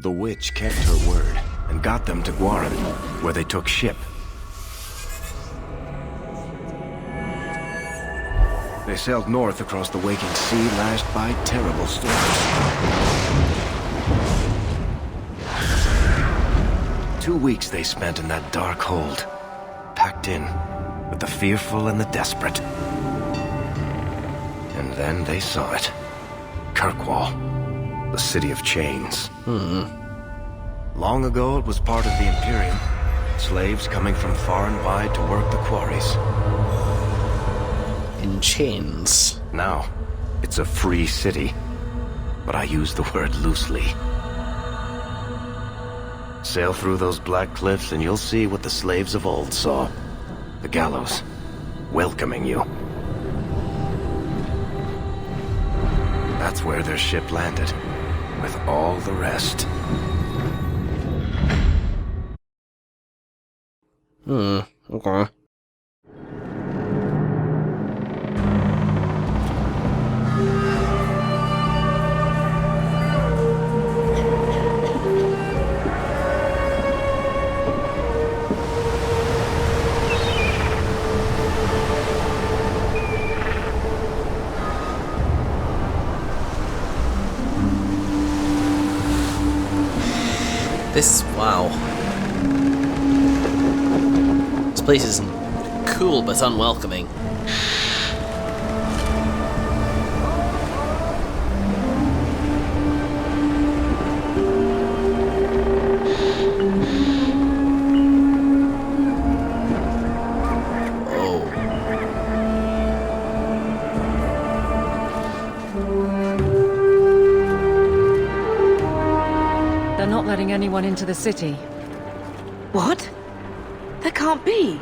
The witch kept her word and got them to Guaran, where they took ship. They sailed north across the waking sea, lashed by terrible storms. 2 weeks they spent in that dark hold, packed in with the fearful and the desperate. And then they saw it. Kirkwall, the city of chains. Long ago it was part of the Imperium. Slaves coming from far and wide to work the quarries. In chains. Now, it's a free city, but I use the word loosely. Sail through those black cliffs and you'll see what the slaves of old saw. The Gallows, welcoming you. That's where their ship landed, with all the rest. Okay. Wow. This place is cool but unwelcoming. Anyone into the city. What? That can't be.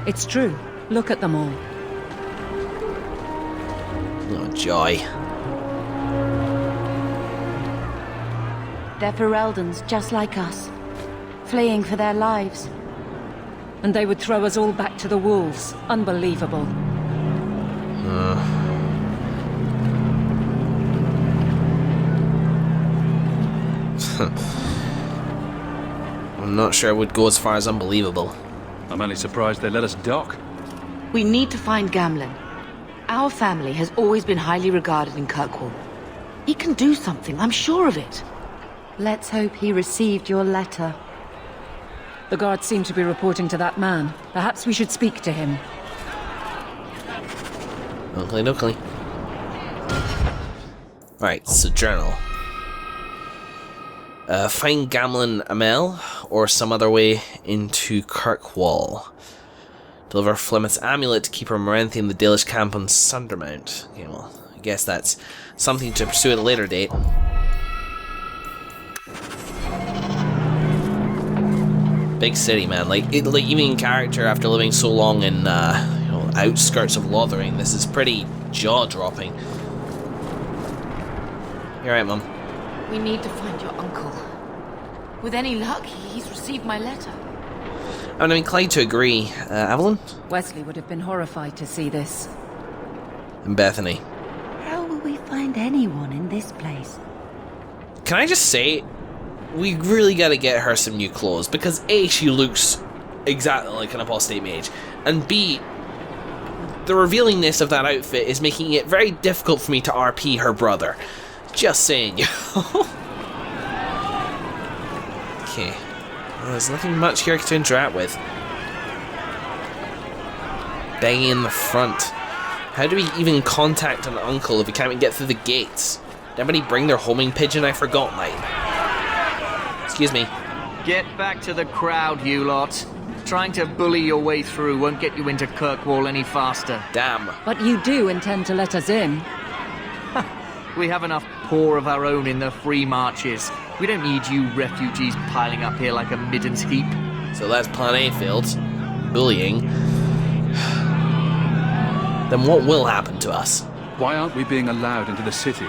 It's true. Look at them all. Oh, joy. They're Fereldans, just like us. Fleeing for their lives. And they would throw us all back to the wolves. Unbelievable. I'm not sure I would go as far as unbelievable. I'm only surprised they let us dock. We need to find Gamlen. Our family has always been highly regarded in Kirkwall. He can do something, I'm sure of it. Let's hope he received your letter. The guards seem to be reporting to that man. Perhaps we should speak to him. Okay. Right, so journal. Find Gamlen Amel, or some other way into Kirkwall. Deliver Flemeth's amulet to keep her Morenthi in the Dalish camp on Sundermount. Okay, well, I guess that's something to pursue at a later date. Big city, man. Like even in character, after living so long in outskirts of Lothering, this is pretty jaw-dropping. You're right, Mum. We need to find your uncle. With any luck, he's received my letter. I'm inclined to agree. Evelyn? Wesley would have been horrified to see this. And Bethany. How will we find anyone in this place? Can I just say, we really gotta get her some new clothes, because A, she looks exactly like an apostate mage, and B, the revealingness of that outfit is making it very difficult for me to RP her brother. Just saying, Okay. Well, there's nothing much here to interact with. Banging in the front. How do we even contact an uncle if we can't even get through the gates? Did anybody bring their homing pigeon? I forgot mine. Excuse me. Get back to the crowd, you lot. Trying to bully your way through won't get you into Kirkwall any faster. Damn. But you do intend to let us in. We have enough poor of our own in the free marches. We don't need you refugees piling up here like a middens heap. So that's plan A failed. Bullying. Then what will happen to us? Why aren't we being allowed into the city?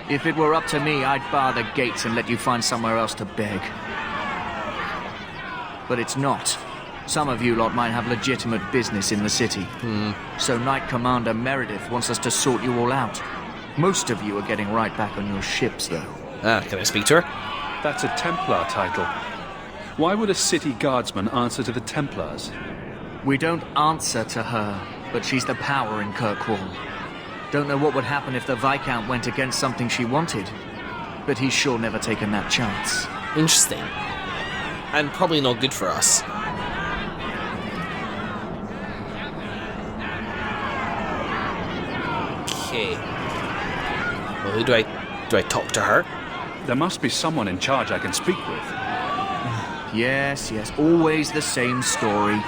If it were up to me, I'd bar the gates and let you find somewhere else to beg. But it's not. Some of you lot might have legitimate business in the city. So Knight Commander Meredith wants us to sort you all out. Most of you are getting right back on your ships, though. Can I speak to her? That's a Templar title. Why would a city guardsman answer to the Templars? We don't answer to her, but she's the power in Kirkwall. Don't know what would happen if the Viscount went against something she wanted, but he's sure never taken that chance. Interesting. And probably not good for us. Okay. Well, who do I talk to her? There must be someone in charge I can speak with. Yes, always the same story.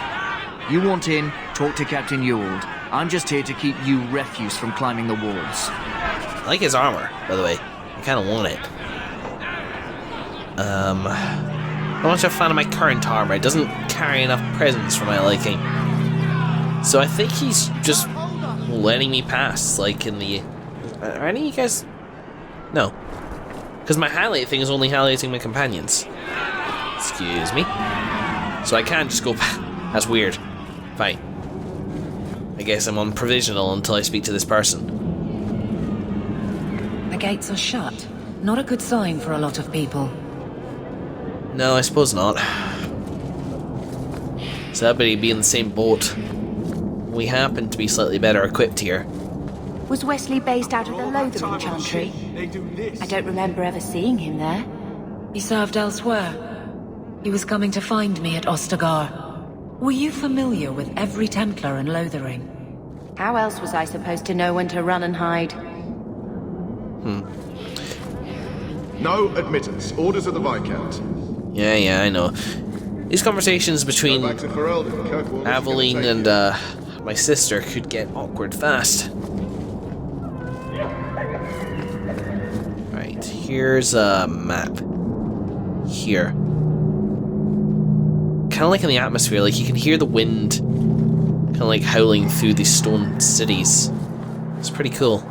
You want in, talk to Captain Ewald. I'm just here to keep you refuse from climbing the walls. I like his armor, by the way. I kind of want it. I'm not a fan of my current armor. It doesn't carry enough presence for my liking. So I think he's just letting me pass, like in the... Are any of you guys... No. Because my highlight thing is only highlighting my companions. Excuse me. So I can't just go... That's weird. Fine. I guess I'm on provisional until I speak to this person. The gates are shut. Not a good sign for a lot of people. No, I suppose not. So everybody be in the same boat. We happen to be slightly better equipped here. Was Wesley based out of the Lothering Chantry? I don't remember ever seeing him there. He served elsewhere. He was coming to find me at Ostagar. Were you familiar with every Templar in Lothering? How else was I supposed to know when to run and hide? No admittance. Orders of the Viscount. Yeah, I know. These conversations between Back to Ferelden. Kirkwall. Aveline and my sister could get awkward fast. Right, here's a map. Here. Kind of like in the atmosphere, like you can hear the wind kind of like howling through these stone cities. It's pretty cool.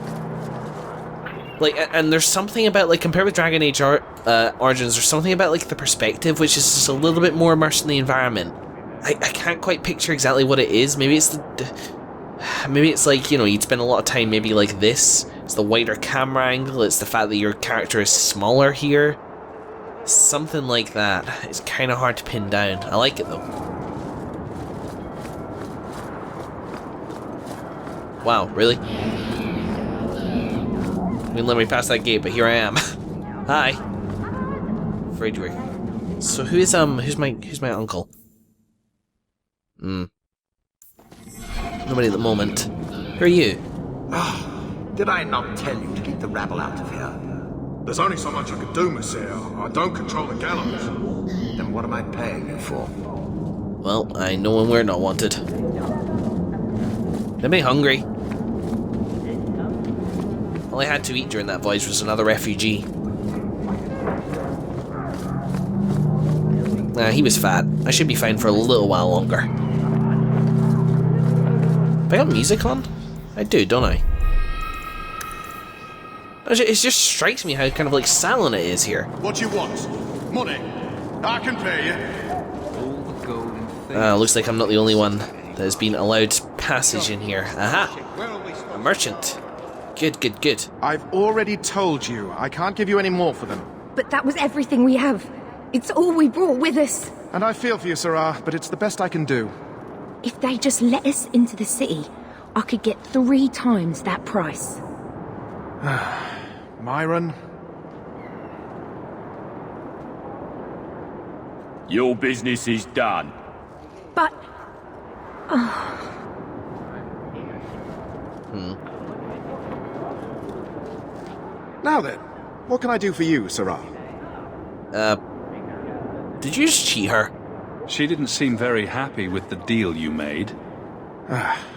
Like, and there's something about, like, compared with Dragon Age Origins, there's something about, like, the perspective which is just a little bit more immersed in the environment. I can't quite picture exactly what it is. Maybe it's maybe it's like, you know, you'd spend a lot of time maybe like this. It's the wider camera angle. It's the fact that your character is smaller here. Something like that. It's kind of hard to pin down. I like it, though. Wow, really? You didn't let me pass that gate, but here I am. Hi. Afraid you were. So who's my uncle? Nobody at the moment. Who are you? Did I not tell you to keep the rabble out of here? There's only so much I could do, Monsieur. I don't control the Gallows. Then what am I paying you for? Well, I know when we're not wanted. Anybody hungry? All I had to eat during that voyage was another refugee. Nah, he was fat. I should be fine for a little while longer. Have I got music on? I do, don't I? It just strikes me how kind of like silent it is here. What you want? Money? I can pay you. Looks like I'm not the only one that has been allowed passage in here. Aha! A merchant. Good. I've already told you, I can't give you any more for them. But that was everything we have. It's all we brought with us. And I feel for you, Sirrah, but it's the best I can do. If they just let us into the city, I could get 3 times that price. Myron? Your business is done. But... Now then, what can I do for you, Sirrah? Did you just cheat her? She didn't seem very happy with the deal you made.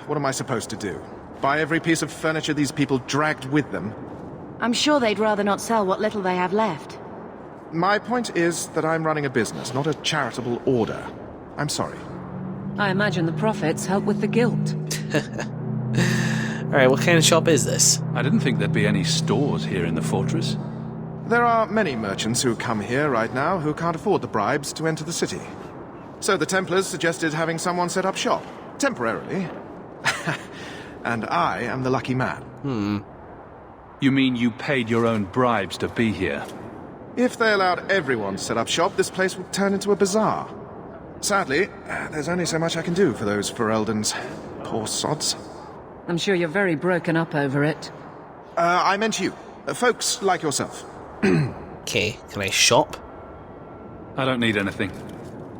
What am I supposed to do? Buy every piece of furniture these people dragged with them? I'm sure they'd rather not sell what little they have left. My point is that I'm running a business, not a charitable order. I'm sorry. I imagine the profits help with the guilt. Alright, what kind of shop is this? I didn't think there'd be any stores here in the fortress. There are many merchants who come here right now who can't afford the bribes to enter the city. So the Templars suggested having someone set up shop, temporarily. And I am the lucky man. You mean you paid your own bribes to be here? If they allowed everyone to set up shop, this place would turn into a bazaar. Sadly, there's only so much I can do for those Fereldans. Poor sods. I'm sure you're very broken up over it. I meant you. Folks like yourself. Okay, can I shop? I don't need anything.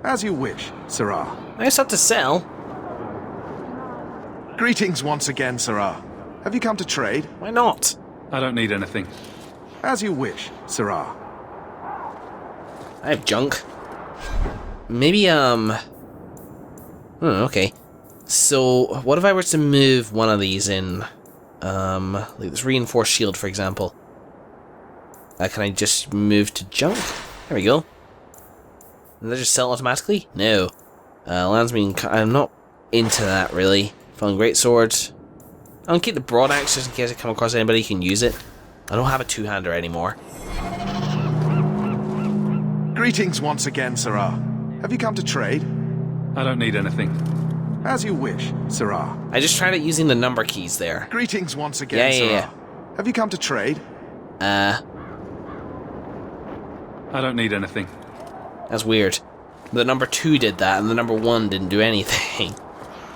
As you wish, Sirrah. I just have to sell. Greetings once again, Sirrah. Have you come to trade? Why not? I don't need anything. As you wish, Sirrah. I have junk. Maybe, okay. So, what if I were to move one of these in? Like this reinforced shield, for example. Can I just move to junk? There we go. Did I just sell automatically? No. Lands me in... I'm not into that, really. Found great swords. I'll keep the broad axe just in case I come across anybody who can use it. I don't have a two-hander anymore. Greetings once again, Sirrah. Have you come to trade? I don't need anything. As you wish, Sirrah. I just tried it using the number keys there. Greetings once again, Sirrah. Have you come to trade? I don't need anything. That's weird. The number 2 did that, and the number 1 didn't do anything.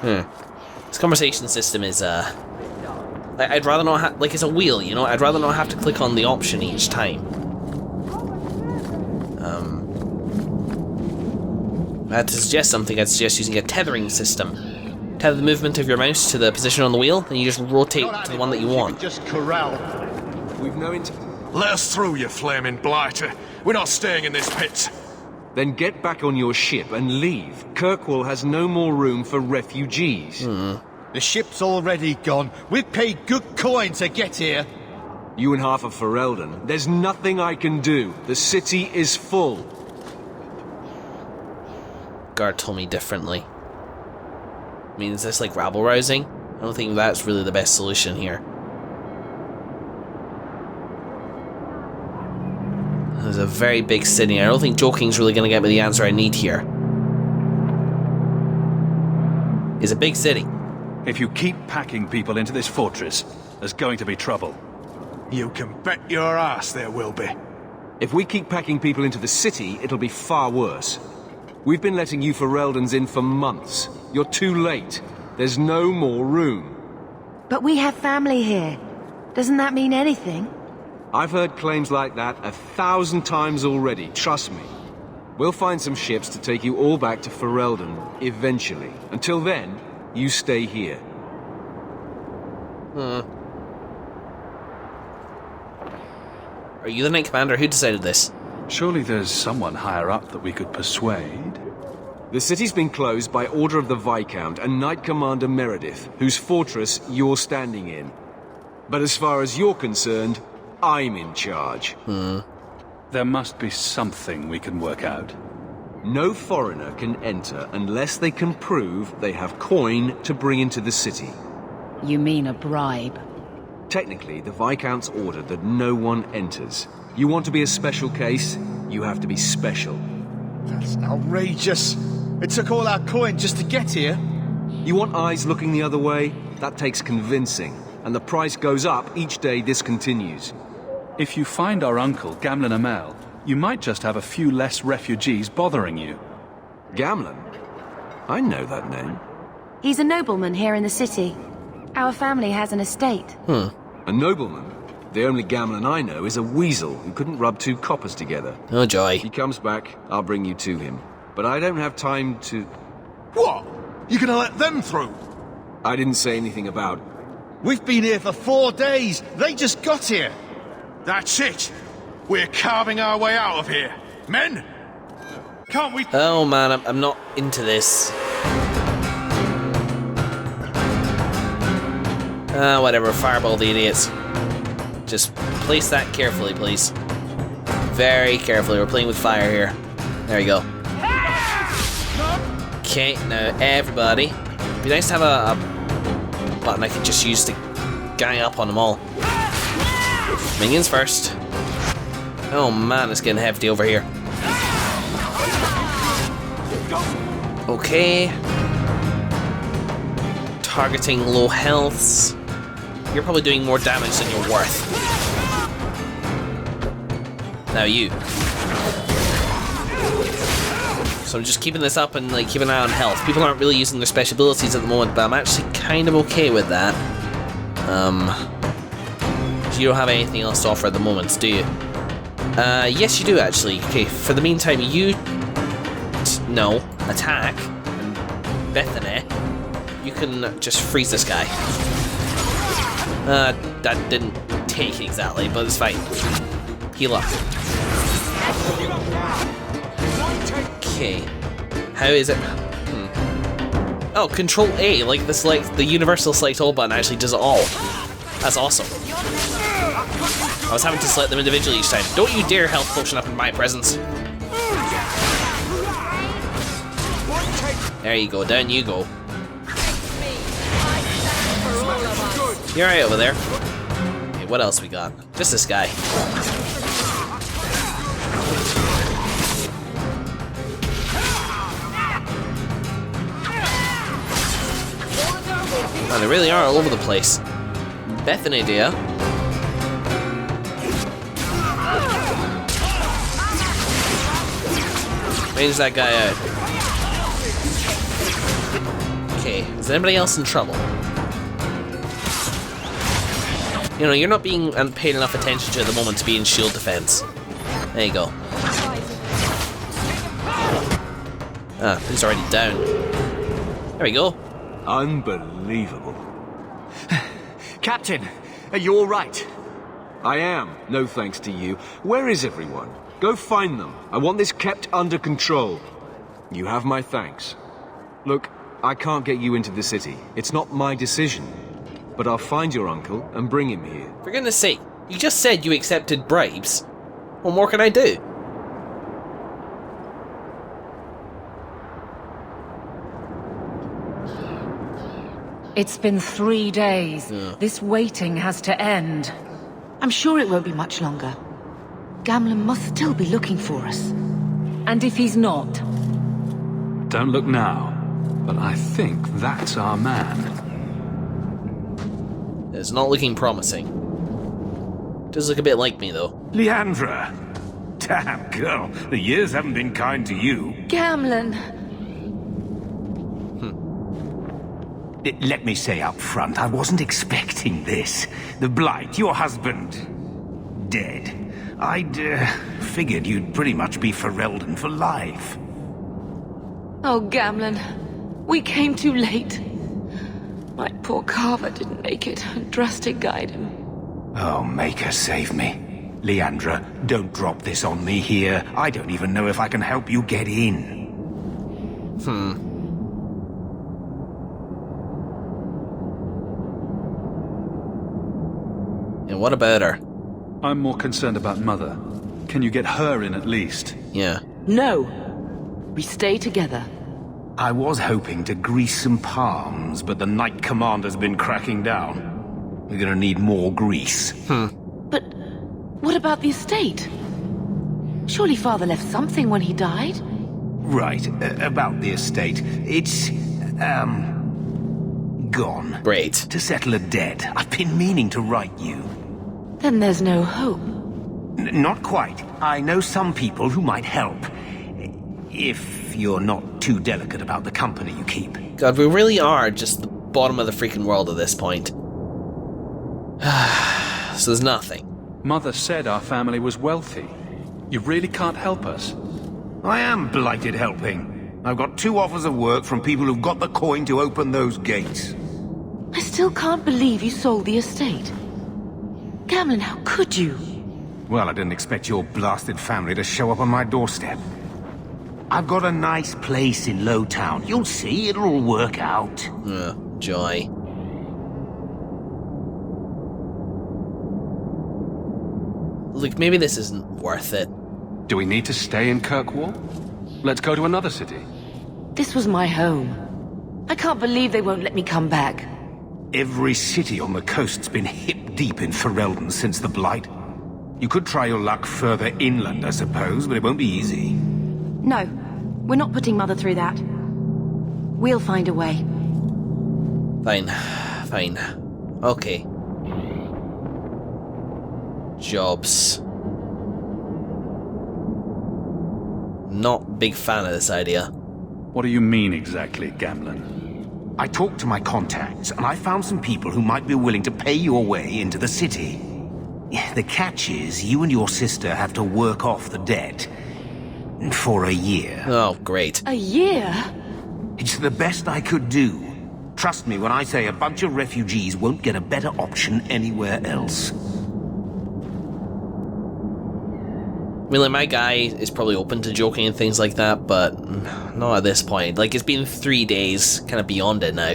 This conversation system is, I'd rather not have... Like, it's a wheel, you know? I'd rather not have to click on the option each time. If I had to suggest something, I'd suggest using a tethering system. Tether the movement of your mouse to the position on the wheel, and you just rotate to the one that you want. Just corral. We've no Let us through, you flaming blighter. We're not staying in this pit. Then get back on your ship and leave. Kirkwall has no more room for refugees. The ship's already gone. We paid good coin to get here. You and half of Ferelden. There's nothing I can do. The city is full. Guard told me differently. I mean, is this like rabble-rousing? I don't think that's really the best solution here. There's a very big city. I don't think joking's really going to get me the answer I need here. It's a big city. If you keep packing people into this fortress, there's going to be trouble. You can bet your ass there will be. If we keep packing people into the city, it'll be far worse. We've been letting you Fereldans in for months. You're too late. There's no more room. But we have family here. Doesn't that mean anything? I've heard claims like that 1,000 times already, trust me. We'll find some ships to take you all back to Ferelden, eventually. Until then, you stay here. Are you the Knight Commander? Who decided this? Surely there's someone higher up that we could persuade. The city's been closed by order of the Viscount and Knight Commander Meredith, whose fortress you're standing in. But as far as you're concerned, I'm in charge. There must be something we can work out. No foreigner can enter unless they can prove they have coin to bring into the city. You mean a bribe? Technically, the Viscount's ordered that no one enters. You want to be a special case, you have to be special. That's outrageous. It took all our coin just to get here. You want eyes looking the other way? That takes convincing. And the price goes up each day this continues. If you find our uncle, Gamlen Amel, you might just have a few less refugees bothering you. Gamlen? I know that name. He's a nobleman here in the city. Our family has an estate. A nobleman? The only Gamlen I know is a weasel who couldn't rub 2 coppers together. Oh joy. He comes back, I'll bring you to him. But I don't have time to... What? You gonna let them through? I didn't say anything about... We've been here for 4 days. They just got here. That's it. We're carving our way out of here. Men! Can't we... Oh man, I'm not into this. Whatever, fireball the idiots. Just place that carefully, please. Very carefully, we're playing with fire here. There you go. Okay, now everybody. It'd be nice to have a button I could just use to gang up on them all. Minions first. Oh man, it's getting hefty over here. Okay. Targeting low healths. You're probably doing more damage than you're worth. How are you? So I'm just keeping this up and like keeping an eye on health. People aren't really using their special abilities at the moment, but I'm actually kind of okay with that. You don't have anything else to offer at the moment, do you? Yes you do actually. Okay, for the meantime, you... No, attack. And Bethany, you can just freeze this guy. That didn't take exactly, but it's fine. Heal up. Okay. How is it? Oh, Control A, like the select, the universal select all button actually does it all. That's awesome. I was having to select them individually each time. Don't you dare health potion up in my presence. There you go, down you go. You're right over there. Okay, what else we got? Just this guy. Oh, they really are all over the place. Bethany, dear. Range that guy out. Okay, is anybody else in trouble? You know, you're not being paid enough attention to at the moment to be in shield defense. There you go. Ah, he's already down. There we go. Unbelievable. Captain, are you all right? I am, no thanks to you. Where is everyone? Go find them. I want this kept under control. You have my thanks. Look, I can't get you into the city. It's not my decision. But I'll find your uncle and bring him here. For goodness sake, you just said you accepted bribes. What more can I do? It's been 3 days. This waiting has to end. I'm sure it won't be much longer. Gamlen must still be looking for us. And if he's not? Don't look now, but I think that's our man. It's not looking promising. Does look a bit like me, though. Leandra! Damn, girl, the years haven't been kind to you. Gamlen! Let me say up front, I wasn't expecting this. The Blight, your husband, dead. I'd figured you'd pretty much be Ferelden for life. Oh, Gamlen. We came too late. My poor Carver didn't make it, and Drastic guide him. Oh, Maker, save me. Leandra, don't drop this on me here. I don't even know if I can help you get in. And what about her? I'm more concerned about Mother. Can you get her in at least? Yeah. No. We stay together. I was hoping to grease some palms, but the Knight Commander's been cracking down. We're gonna need more grease. But what about the estate? Surely Father left something when he died? Right, about the estate. It's, gone. Great. To settle a debt. I've been meaning to write you. Then there's no hope. Not quite. I know some people who might help. If you're not too delicate about the company you keep. God, we really are just the bottom of the freaking world at this point. So there's nothing. Mother said our family was wealthy. You really can't help us. I am blighted helping. I've got 2 offers of work from people who've got the coin to open those gates. I still can't believe you sold the estate. Gamlen, how could you? Well, I didn't expect your blasted family to show up on my doorstep. I've got a nice place in Lowtown. You'll see, it'll all work out. Joy. Look, maybe this isn't worth it. Do we need to stay in Kirkwall? Let's go to another city. This was my home. I can't believe they won't let me come back. Every city on the coast's been hip-deep in Ferelden since the Blight. You could try your luck further inland, I suppose, but it won't be easy. No, we're not putting Mother through that. We'll find a way. Fine. Fine. Okay. Not big fan of this idea. What do you mean exactly, Gamlen? I talked to my contacts, and I found some people who might be willing to pay your way into the city. The catch is, you and your sister have to work off the debt. For a year. Oh, great. A year? It's the best I could do. Trust me when I say a bunch of refugees won't get a better option anywhere else. I mean, like, my guy is probably open to joking and things like that, but not at this point. Like, it's been 3 days, kind of beyond it now.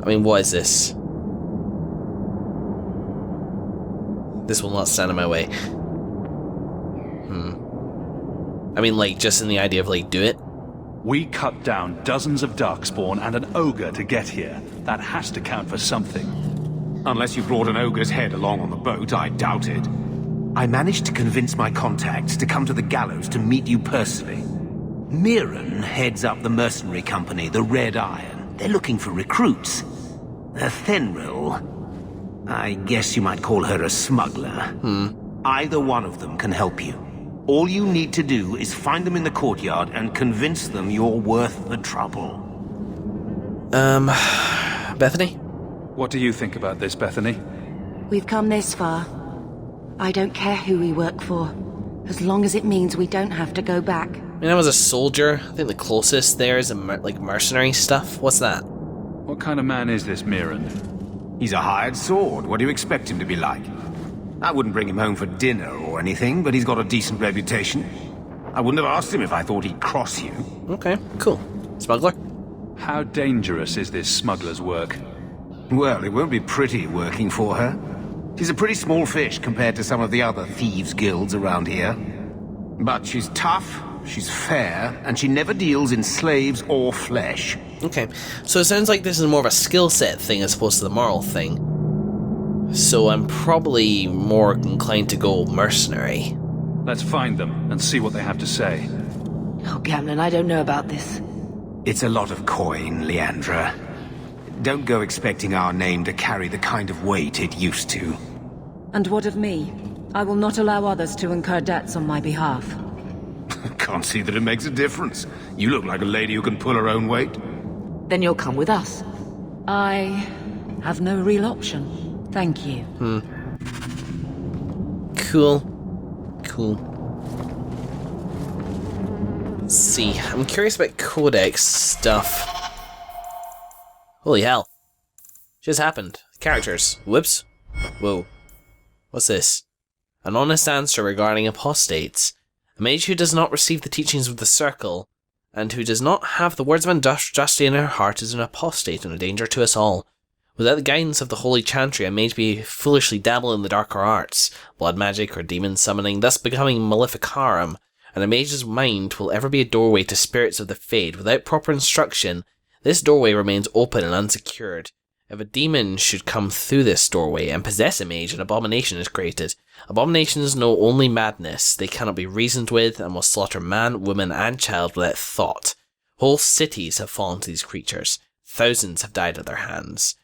I mean, what is this? This will not stand in my way. I mean, like, just in the idea of, like, do it? We cut down dozens of Darkspawn and an ogre to get here. That has to count for something. Unless you brought an ogre's head along on the boat, I doubt it. I managed to convince my contacts to come to the Gallows to meet you personally. Mirren heads up the mercenary company, the Red Iron. They're looking for recruits. Thenril, I guess you might call her a smuggler. Either one of them can help you. All you need to do is find them in the courtyard and convince them you're worth the trouble. Bethany? What do you think about this, Bethany? We've come this far. I don't care who we work for, as long as it means we don't have to go back. I mean, I was a soldier. I think the closest there is like mercenary stuff. What's that? What kind of man is this Mirren? He's a hired sword. What do you expect him to be like? I wouldn't bring him home for dinner or anything, but he's got a decent reputation. I wouldn't have asked him if I thought he'd cross you. Okay, cool. Smuggler? How dangerous is this smuggler's work? Well, it won't be pretty working for her. She's a pretty small fish compared to some of the other thieves' guilds around here. But she's tough, she's fair, and she never deals in slaves or flesh. Okay, so it sounds like this is more of a skill set thing as opposed to the moral thing. So I'm probably more inclined to go mercenary. Let's find them and see what they have to say. Oh, Gamlen, I don't know about this. It's a lot of coin, Leandra. Don't go expecting our name to carry the kind of weight it used to. And what of me? I will not allow others to incur debts on my behalf. Can't see that it makes a difference. You look like a lady who can pull her own weight. Then you'll come with us. I have no real option. Thank you. Cool. Let's see. I'm curious about Codex stuff. Holy hell. Just happened. Characters. Whoops. Whoa. What's this? An honest answer regarding apostates. A mage who does not receive the teachings of the Circle, and who does not have the words of industriosity in her heart is an apostate and a danger to us all. Without the guidance of the holy chantry, a mage may foolishly dabble in the darker arts, blood magic or demon summoning, thus becoming maleficarum, and a mage's mind will ever be a doorway to spirits of the fade. Without proper instruction, this doorway remains open and unsecured. If a demon should come through this doorway and possess a mage, an abomination is created. Abominations know only madness. They cannot be reasoned with and will slaughter man, woman, and child without thought. Whole cities have fallen to these creatures. Thousands have died at their hands.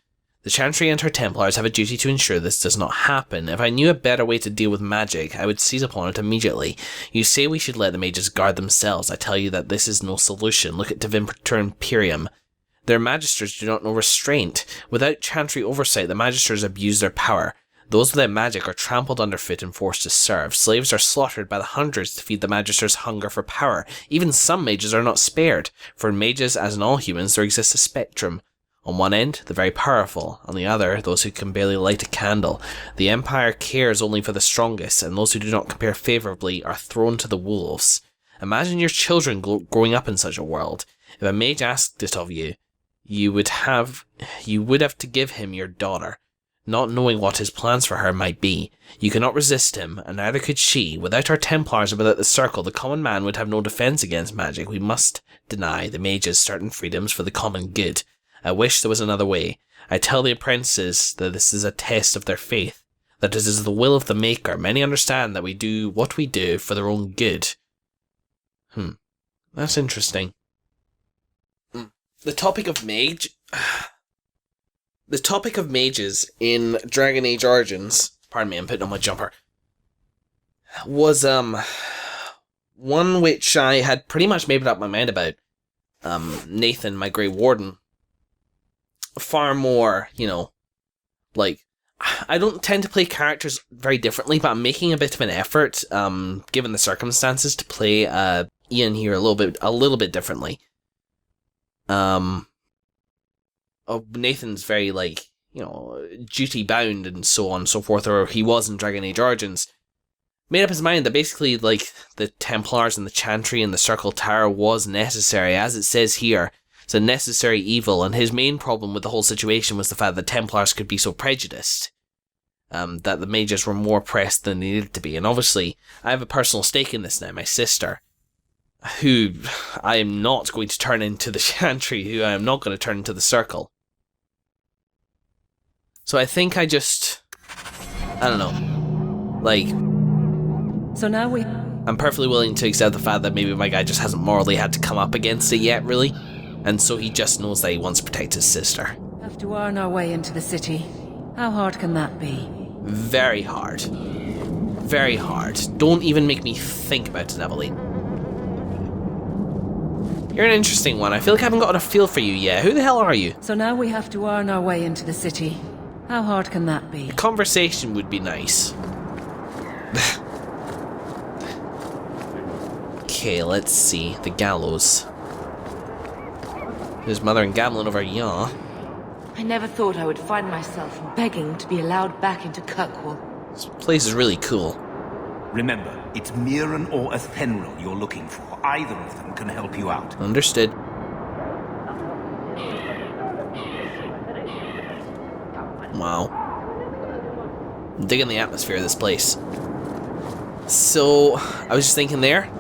The Chantry and her Templars have a duty to ensure this does not happen. If I knew a better way to deal with magic, I would seize upon it immediately. You say we should let the mages guard themselves. I tell you that this is no solution. Look at Divimper Imperium. Their magisters do not know restraint. Without Chantry oversight, the magisters abuse their power. Those without magic are trampled underfoot and forced to serve. Slaves are slaughtered by the hundreds to feed the magisters' hunger for power. Even some mages are not spared. For in mages, as in all humans, there exists a spectrum. On one end, the very powerful. On the other, those who can barely light a candle. The Empire cares only for the strongest, and those who do not compare favourably are thrown to the wolves. Imagine your children growing up in such a world. If a mage asked it of you, you would have to give him your daughter, not knowing what his plans for her might be. You cannot resist him, and neither could she. Without our Templars and without the Circle, the common man would have no defence against magic. We must deny the mages certain freedoms for the common good. I wish there was another way. I tell the apprentices that this is a test of their faith, that it is the will of the Maker. Many understand that we do what we do for their own good. That's interesting. The topic of mage... the topic of mages in Dragon Age Origins, pardon me, I'm putting on my jumper, was one which I had pretty much made up my mind about. Nathan, my Grey Warden, far more, you know, like, I don't tend to play characters very differently, but I'm making a bit of an effort, given the circumstances, to play Iain here a little bit differently. Nathan's very, like, you know, duty bound and so on and so forth, or he was in Dragon Age Origins. Made up his mind that basically, like, the Templars and the Chantry and the Circle Tower was necessary, as it says here. It's a necessary evil, and his main problem with the whole situation was the fact that Templars could be so prejudiced. That the mages were more pressed than they needed to be. And obviously, I have a personal stake in this now, my sister, who I am not going to turn into the Chantry, who I am not going to turn into the Circle. So I think I don't know, like... So now I'm perfectly willing to accept the fact that maybe my guy just hasn't morally had to come up against it yet, really. And so he just knows that he wants to protect his sister. have to earn our way into the city. How hard can that be? Very hard. Very hard. Don't even make me think about it, Evelyn. You're an interesting one. I feel like I haven't got a feel for you yet. Who the hell are you? So now we have to earn our way into the city. How hard can that be? A conversation would be nice. Okay, let's see. The Gallows. There's Mother and Gamlin over here. I never thought I would find myself begging to be allowed back into Kirkwall. This place is really cool. Remember, it's Mirren or Athenril you're looking for. Either of them can help you out. Understood. Wow. I'm digging the atmosphere of this place. So, I was just thinking there,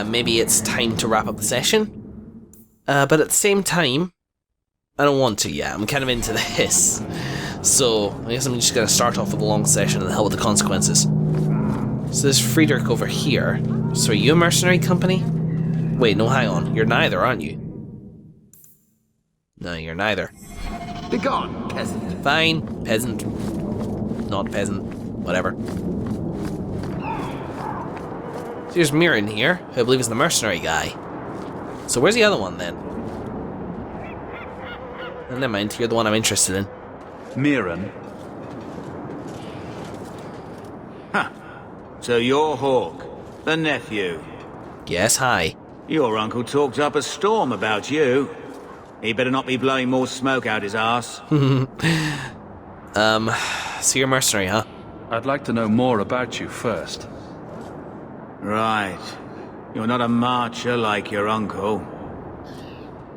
maybe it's time to wrap up the session. But at the same time, I don't want to yet. I'm kind of into this. So, I guess I'm just going to start off with a long session and the hell with the consequences. So there's Friedrich over here. So are you a mercenary company? Wait, no, hang on. You're neither, aren't you? No, you're neither. Begone, peasant. Fine, peasant. Not peasant. Whatever. So there's Mirren here, who I believe is the mercenary guy. So where's the other one then? Oh, never mind, you're the one I'm interested in. Mirren. Huh. So you're Hawke, the nephew. Yes, hi. Your uncle talked up a storm about you. He better not be blowing more smoke out his arse. So you're a mercenary, huh? I'd like to know more about you first. Right. You're not a marcher like your uncle.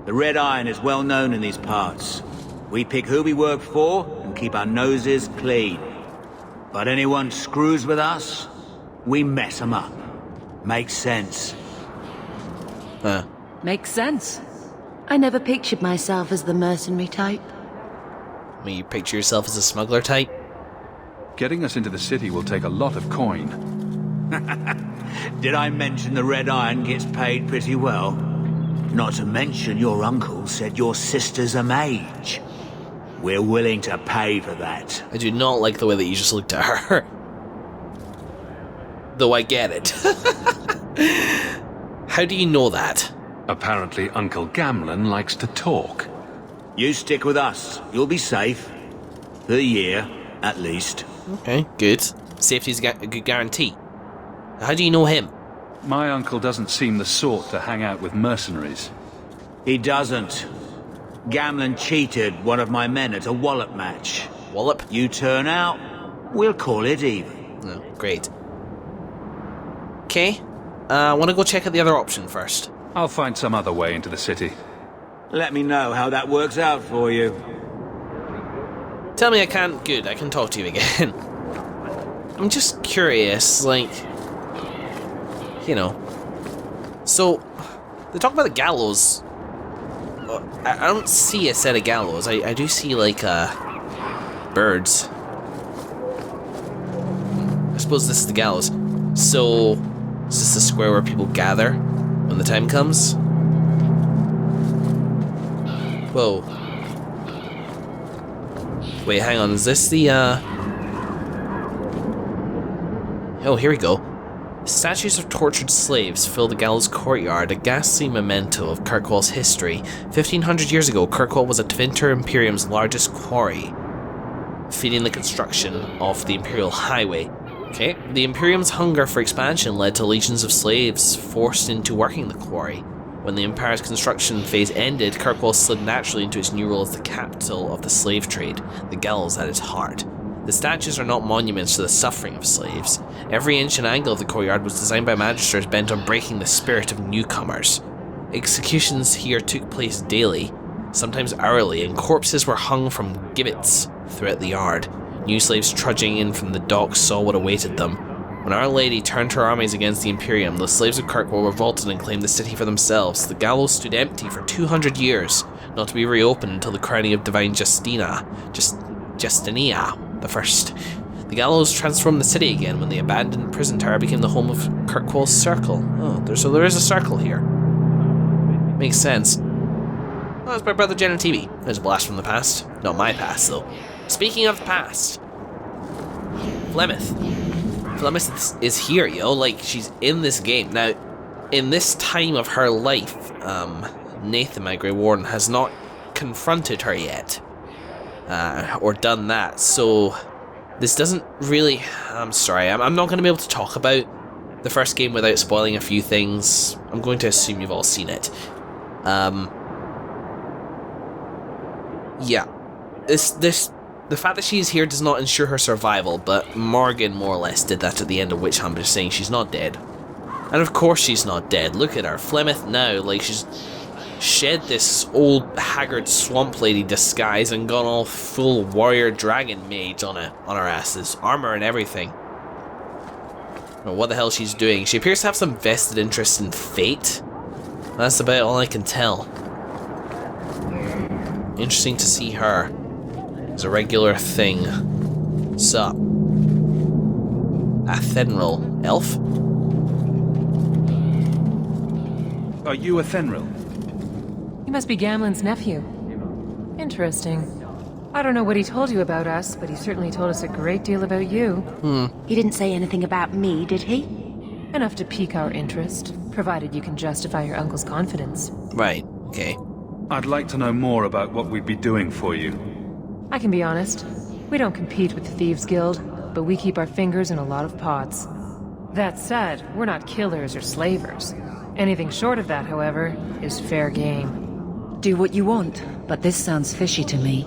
The Red Iron is well known in these parts. We pick who we work for and keep our noses clean. But anyone screws with us, we mess them up. Makes sense. Huh. Makes sense. I never pictured myself as the mercenary type. I mean, you picture yourself as a smuggler type? Getting us into the city will take a lot of coin. Did I mention the Red Iron gets paid pretty well? Not to mention your uncle said your sister's a mage. We're willing to pay for that. I do not like the way that you just looked at her. Though I get it. How do you know that? Apparently Uncle Gamlin likes to talk. You stick with us. You'll be safe. For a year, at least. Okay, good. Safety's a good guarantee. How do you know him? My uncle doesn't seem the sort to hang out with mercenaries. He doesn't. Gamlin cheated one of my men at a wallop match. Wallop? You turn out, we'll call it even. Oh, great. Okay. I want to go check out the other option first. I'll find some other way into the city. Let me know how that works out for you. Tell me I can't... Good, I can talk to you again. I'm just curious, like... You know. So, they talk about the gallows. I don't see a set of gallows. I do see, like, birds. I suppose this is the gallows. So, is this the square where people gather when the time comes? Whoa. Wait, hang on. Is this the, Oh, here we go. Statues of tortured slaves fill the Gallows courtyard, a ghastly memento of Kirkwall's history. 1500 years ago, Kirkwall was Tvinter Imperium's largest quarry, feeding the construction of the Imperial Highway. Okay, the Imperium's hunger for expansion led to legions of slaves forced into working the quarry. When the Empire's construction phase ended, Kirkwall slid naturally into its new role as the capital of the slave trade, the Gallows at its heart. The statues are not monuments to the suffering of slaves. Every inch and angle of the courtyard was designed by magisters bent on breaking the spirit of newcomers. Executions here took place daily, sometimes hourly, and corpses were hung from gibbets throughout the yard. New slaves trudging in from the docks saw what awaited them. When Our Lady turned her armies against the Imperium, the slaves of Kirkwall revolted and claimed the city for themselves. The Gallows stood empty for 200 years, not to be reopened until the crowning of Divine Justinia the First. The Gallows transformed the city again when the abandoned prison tower became the home of Kirkwall's circle. Oh, so there is a circle here. Makes sense. Oh, that's my brother Jen and TV. There's a blast from the past. Not my past, though. Speaking of the past, Flemeth is here, yo. Like, she's in this game. Now, in this time of her life, Nathan, my Grey Warden, has not confronted her yet. Or done that, so this doesn't really... I'm sorry, I'm not going to be able to talk about the first game without spoiling a few things. I'm going to assume you've all seen it. Yeah. The fact that she's here does not ensure her survival, but Morgan more or less did that at the end of Witch Hunt, just saying she's not dead. And of course she's not dead. Look at her. Flemeth now, like, she's shed this old haggard swamp lady disguise and gone all full warrior dragon mage on her asses, armor and everything. Well, what the hell she's doing? She appears to have some vested interest in fate. That's about all I can tell. Interesting to see her as a regular thing. Sup? Athenril elf? Are you Athenril? He must be Gamlen's nephew. Interesting. I don't know what he told you about us, but he certainly told us a great deal about you. He didn't say anything about me, did he? Enough to pique our interest, provided you can justify your uncle's confidence. Right, okay. I'd like to know more about what we'd be doing for you. I can be honest. We don't compete with the Thieves Guild, but we keep our fingers in a lot of pots. That said, we're not killers or slavers. Anything short of that, however, is fair game. Do what you want, but this sounds fishy to me.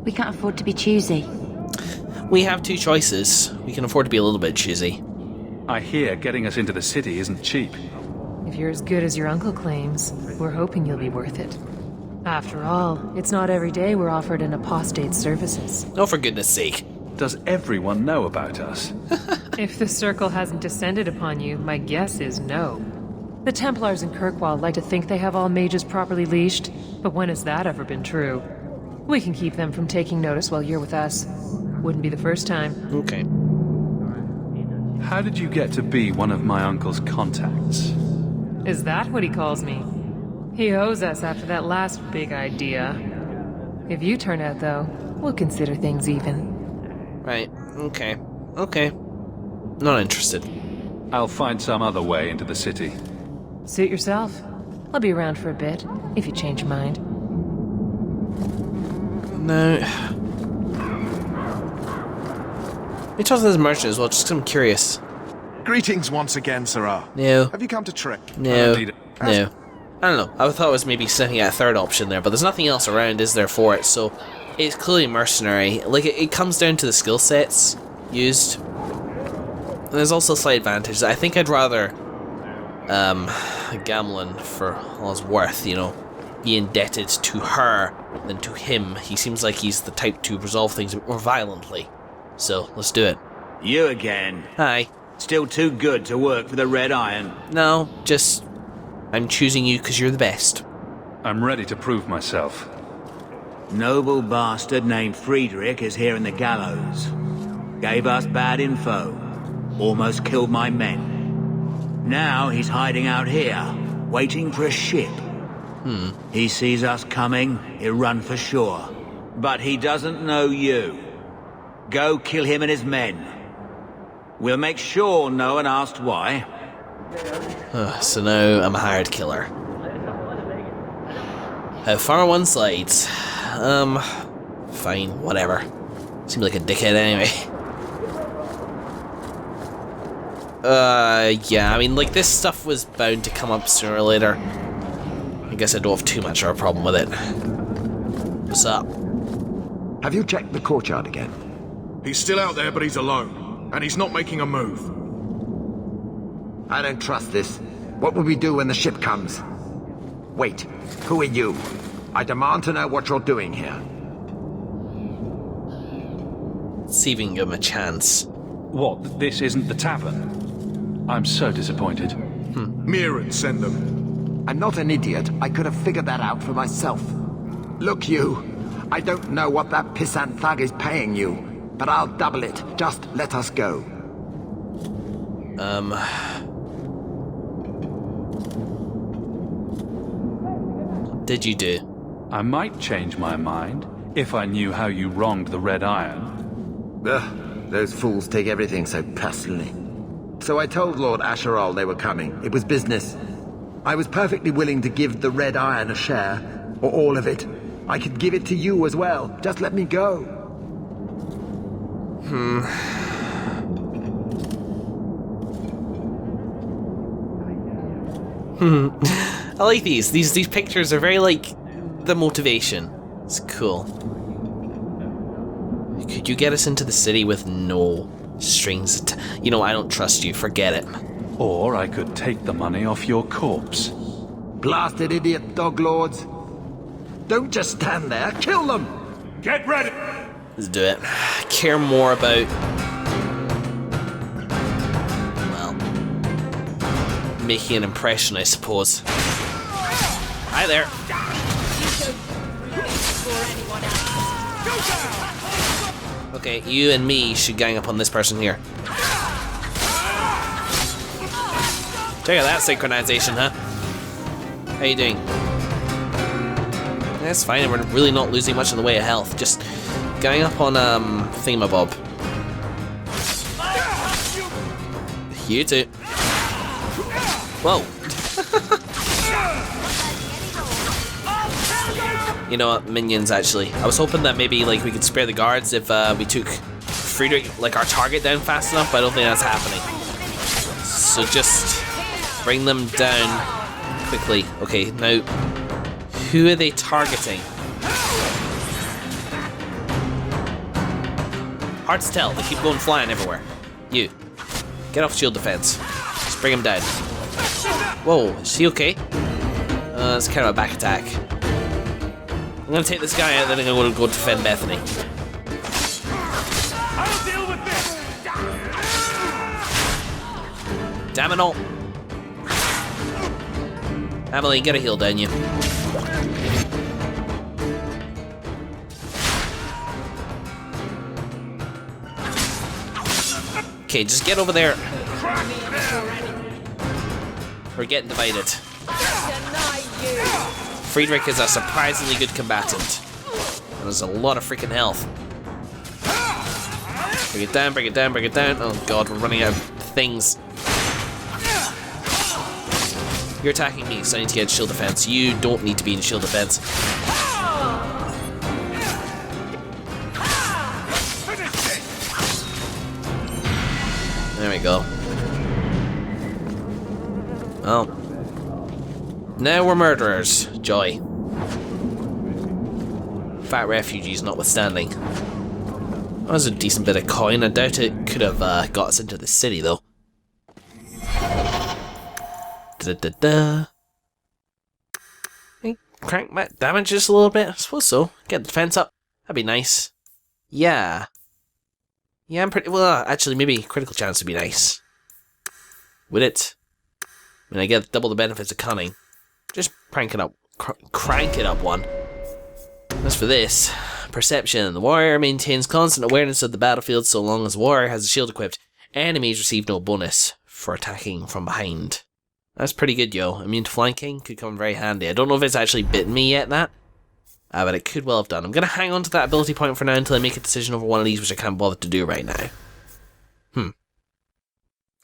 We can't afford to be choosy. We have two choices. We can afford to be a little bit choosy. I hear getting us into the city isn't cheap. If you're as good as your uncle claims, we're hoping you'll be worth it. After all, it's not every day we're offered an apostate's services. Oh, for goodness sake. Does everyone know about us? If the circle hasn't descended upon you, my guess is no. The Templars in Kirkwall like to think they have all mages properly leashed, but when has that ever been true? We can keep them from taking notice while you're with us. Wouldn't be the first time. Okay. How did you get to be one of my uncle's contacts? Is that what he calls me? He owes us after that last big idea. If you turn out, though, we'll consider things even. Right, okay. Okay. Not interested. I'll find some other way into the city. Suit yourself. I'll be around for a bit, if you change your mind. No. We talked to this merchant as well, just because I'm curious. Greetings once again, Sirrah. No. Have you come to trade? No. No. I don't know. I thought it was maybe sitting at a third option there, but there's nothing else around, is there, for it? So it's clearly mercenary. Like, it comes down to the skill sets used. And there's also a slight advantage. I think I'd rather Gamlen, for all his worth, you know, be indebted to her than to him. He seems like he's the type to resolve things a bit more violently. So, let's do it. You again? Hi. Still too good to work for the Red Iron? No, just... I'm choosing you because you're the best. I'm ready to prove myself. Noble bastard named Friedrich is here in the Gallows. Gave us bad info. Almost killed my men. Now he's hiding out here, waiting for a ship. He sees us coming, he'll run for shore. But he doesn't know you. Go kill him and his men. We'll make sure no one asked why. So now I'm a hired killer. How far one slides? Fine, whatever. Seems like a dickhead anyway. Yeah, I mean, like, this stuff was bound to come up sooner or later. I guess I don't have too much of a problem with it. What's up? Have you checked the courtyard again? He's still out there, but he's alone. And he's not making a move. I don't trust this. What will we do when the ship comes? Wait, who are you? I demand to know what you're doing here. Let's see if we can give him a chance. What, this isn't the tavern? I'm so disappointed. Mirren sent them. I'm not an idiot. I could have figured that out for myself. Look, you. I don't know what that pissant thug is paying you, but I'll double it. Just let us go. What did you do? I might change my mind if I knew how you wronged the Red Iron. Ugh, those fools take everything so personally. So I told Lord Asherall they were coming. It was business. I was perfectly willing to give the Red Iron a share, or all of it. I could give it to you as well. Just let me go. I like these. These pictures are very like the motivation. It's cool. Could you get us into the city with no strings? You know, I don't trust you. Forget it. Or I could take the money off your corpse. Blasted idiot dog lords. Don't just stand there. Kill them! Get ready! Let's do it. Care more about... well... making an impression, I suppose. Hi there. Okay, you and me should gang up on this person here. Check out that synchronization, huh? How you doing? That's fine, we're really not losing much in the way of health. Just going up on, Thingamabob. You too. Whoa. You know what, minions, actually. I was hoping that maybe, like, we could spare the guards if, we took Friedrich, like, our target down fast enough, but I don't think that's happening. So just bring them down quickly. Okay, now, who are they targeting? Hard to tell, they keep going flying everywhere. You, get off shield defense. Just bring him down. Whoa, is he okay? It's kind of a back attack. I'm gonna take this guy out, then I'm gonna go defend Bethany. I'll deal with this! Damn it all. Emily, get a heal down you. Okay, just get over there. We're getting divided. Friedrich is a surprisingly good combatant. And there's a lot of freaking health. Bring it down, bring it down, bring it down. Oh god, we're running out of things. You're attacking me, so I need to get shield defense. You don't need to be in shield defense. There we go. Well, now we're murderers. Joy. Fat refugees notwithstanding. That was a decent bit of coin. I doubt it could have got us into the city, though. Da-da-da-da. Crank my damage just a little bit? I suppose so. Get the defense up. That'd be nice. Yeah. Yeah, I'm pretty... well, actually, maybe critical chance would be nice. Would it? I mean, I get double the benefits of cunning. Just crank it up. Crank it up one. As for this, perception. The warrior maintains constant awareness of the battlefield so long as the warrior has a shield equipped. Enemies receive no bonus for attacking from behind. That's pretty good, yo. Immune to flanking could come very handy. I don't know if it's actually bitten me yet, that. But it could well have done. I'm going to hang on to that ability point for now until I make a decision over one of these, which I can't bother to do right now.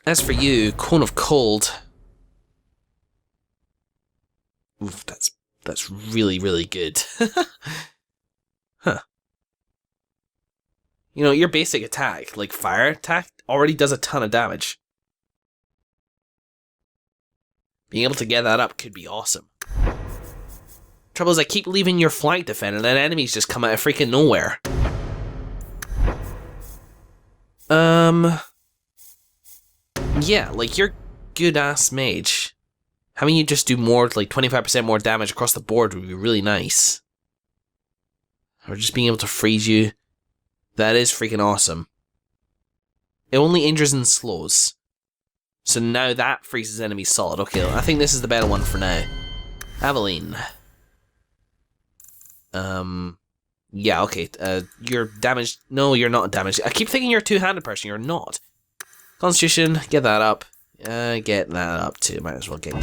As for you, Cone of Cold. Oof, that's really, really good. Huh. You know, your basic attack, like fire attack, already does a ton of damage. Being able to get that up could be awesome. Trouble is, I keep leaving your flank defend, and then enemies just come out of freaking nowhere. Yeah, like, you're good-ass mage. Having you just do more, like 25% more damage across the board would be really nice. Or just being able to freeze you. That is freaking awesome. It only injures and slows. So now that freezes enemies solid. Okay, I think this is the better one for now. Aveline. Yeah, okay. You're damaged. No, you're not damaged. I keep thinking you're a two-handed person. You're not. Constitution, get that up. Get that up too. Might as well get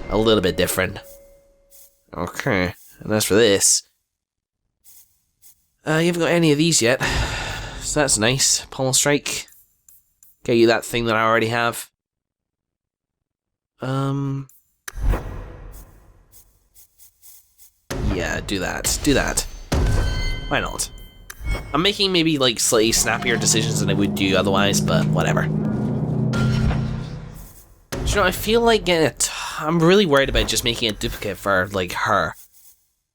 a little bit different. Okay. And as for this, you haven't got any of these yet. So that's nice. Pommel Strike. Get you that thing that I already have. Yeah, do that. Do that. Why not? I'm making maybe like slightly snappier decisions than I would do otherwise, but whatever. You know, I feel like getting it. I'm really worried about just making a duplicate for like her,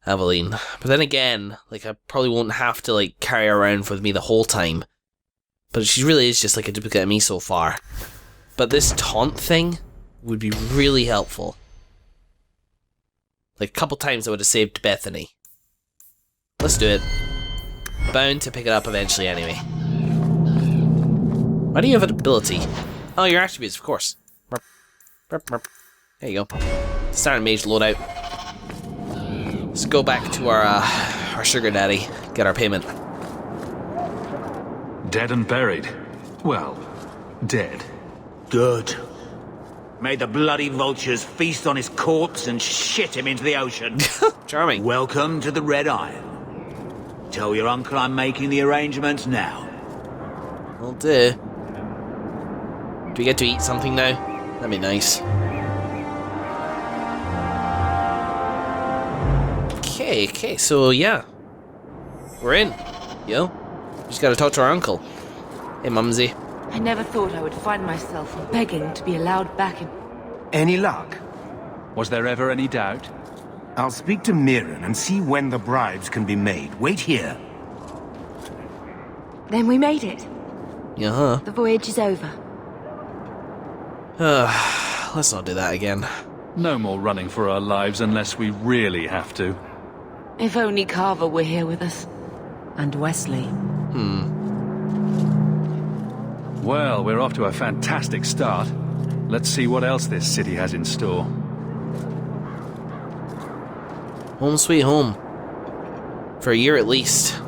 Aveline. But then again, like I probably won't have to like carry her around with me the whole time. But she really is just like a duplicate of me so far. But this taunt thing would be really helpful. Like a couple times I would have saved Bethany. Let's do it. Bound to pick it up eventually anyway. Why do you have an ability? Oh, your attributes, of course. There you go. Standard mage loadout. Let's go back to our sugar daddy. Get our payment. Dead and buried. Well, dead. Good. May the bloody vultures feast on his corpse and shit him into the ocean. Charming. Welcome to the Red Iron. Tell your uncle I'm making the arrangements now. Will do. Do we get to eat something now? That'd be nice. Okay, so yeah. We're in. Yo. Just gotta talk to our uncle. Hey, Mumsy. I never thought I would find myself begging to be allowed back in... Any luck? Was there ever any doubt? I'll speak to Mirren and see when the bribes can be made. Wait here. Then we made it. Uh-huh. The voyage is over. Let's not do that again. No more running for our lives unless we really have to. If only Carver were here with us. And Wesley. Well, we're off to a fantastic start. Let's see what else this city has in store. Home sweet home. For a year at least.